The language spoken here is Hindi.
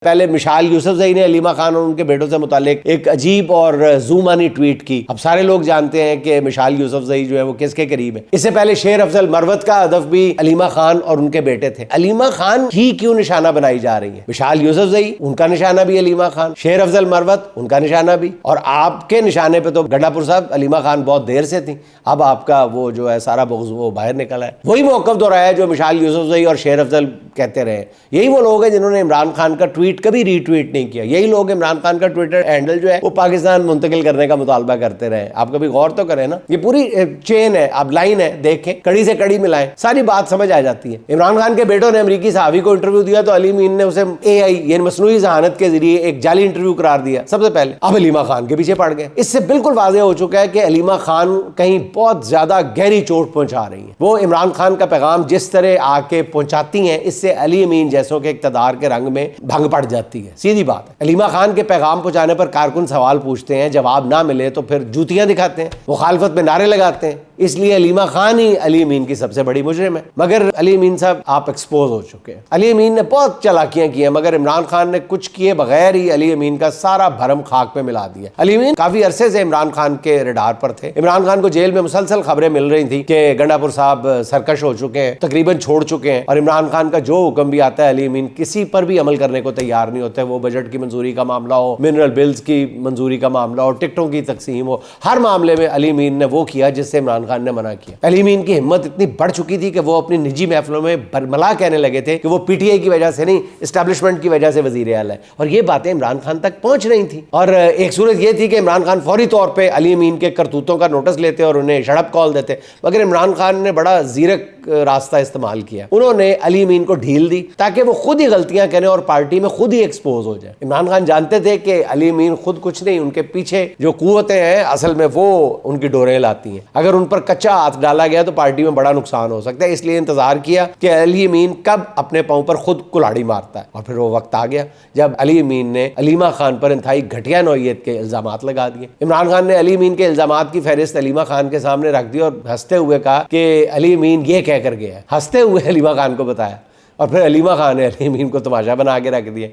पहले मिशाल यूसुफजई ने अलीमा खान और उनके बेटों से मुतालिक एक अजीब और ज़ूमानी ट्वीट की। अब सारे लोग जानते हैं कि मिशाल यूसुफजई जो है वो किसके करीब है। इससे पहले शेर अफजल मरवत का हदफ भी अलीमा खान और उनके बेटे थे। अलीमा खान ही क्यों निशाना बनाई जा रही है? मिशाल यूसुफजई उनका निशाना भी अलीमा खान, शेर अफजल मरवत उनका निशाना भी, और आपके निशाने पे तो गंडापुर साहब अलीमा खान बहुत देर से थी। अब आपका वो जो है सारा बुग़्ज़ वो बाहर निकला है। वही मौक़िफ़ दोहराया है जो मिशाल यूसुफजई और शेर अफजल कहते रहे। यही वो लोग हैं जिन्होंने इमरान खान का ट्वीट कभी रीट्वीट नहीं किया। यही लोग इमरान खान का ट्विटर हैंडल जो है वो पाकिस्तान मुंतकिल करने का मुतालबा करते रहे। आप कभी गौर तो करें ना, ये पूरी चेन है, आप लाइन है, देखें, कड़ी से कड़ी मिलाएं, सारी बात समझ आ जाती है। इमरान खान के बेटों ने अमेरिकी सहाफ़ी को इंटरव्यू दिया तो अली मीन ने उसे AI यानी मसनूई ज़हानत के जरिए एक जाली इंटरव्यू करार दिया सबसे पहले। अब अलीमा खान के पीछे पड़ गए। इससे बिल्कुल वाज़ेह हो चुका है कि अलीमा खान कहीं बहुत ज्यादा गहरी चोट पहुंचा रही है। वो इमरान खान का पैगाम जिस तरह आके पहुंचाती हैं, इससे अली मीन जैसों के इक़्तिदार के रंग में भंग पड़ जाती है। सीधी बात है। अलीमा खान के पैगाम पहुंचाने पर कारकुन सवाल पूछते हैं, जवाब ना मिले तो फिर जूतियां दिखाते हैं, मुखालफत में नारे लगाते हैं। इसलिए अलीमा खान ही अली मीन की सबसे बड़ी मुजरिम है। मगर अली मीन साहब आप एक्सपोज हो चुके हैं। अली मीन ने बहुत चालाकियां की हैं, मगर इमरान खान ने कुछ किए बगैर ही अली मीन का सारा भरम खाक पे मिला दिया। अली मीन काफी अरसे से इमरान खान के रडार पर थे। इमरान खान को जेल में मुसलसल खबरें मिल रही थी कि गंडापुर साहब सरकश हो चुके हैं, तकरीबन छोड़ चुके हैं, और इमरान खान का जो हुक्म भी आता है अली मीन किसी पर भी अमल करने को तैयार नहीं होते। वो बजट की मंजूरी का मामला हो, मिनरल बिल्स की मंजूरी का मामला हो, टिकटों की तकसीम हो, हर मामले में अली मीन ने वो किया जिससे इमरान खान ने मना किया। अली मीन की हिम्मत इतनी बढ़ चुकी थी कि वो अपनी निजी महफिलों में बरमला कहने लगे थे कि वो PTI की वजह से नहीं, एस्टैब्लिशमेंट की वजह से वजीर आला है, और ये बातें इमरान खान तक पहुंच रही थी। और एक सूरत ये थी कि इमरान खान फौरी तौर पर अली मीन के करतूतों का नोटिस लेते और उन्हें शड़प कॉल देते, मगर इमरान खान ने बड़ा जीरक रास्ता इस्तेमाल किया। उन्होंने अली मीन को ढील दी ताकि वो खुद ही गलतियां करें और पार्टी में खुद ही एक्सपोज हो जाए। इमरान खान जानते थे कि अली मीन खुद कुछ नहीं, उनके पीछे जो कुव्वतें हैं असल में वो उनकी डोरें लाती हैं। अगर उन पर कच्चा हाथ डाला गया तो पार्टी में बड़ा नुकसान हो सकता है। इसलिए इंतजार किया कि अली मीन कब अपने पांव पर खुद कुल्हाड़ी मारता है, और फिर वो वक्त आ गया जब अली मीन ने अलीमा खान पर इंतहाई घटिया नौइयत के इल्जामात लगा दिए। इमरान खान ने अली मीन के इल्जामात की फहरिस्त अलीमा खान के सामने रख दी और हंसते हुए कहा कि अली मीन ये कह कर गया है। हंसते हुए अलीमा खान को बताया, और फिर अलीमा खान ने अली मीन को तमाशा बना के रख दिया।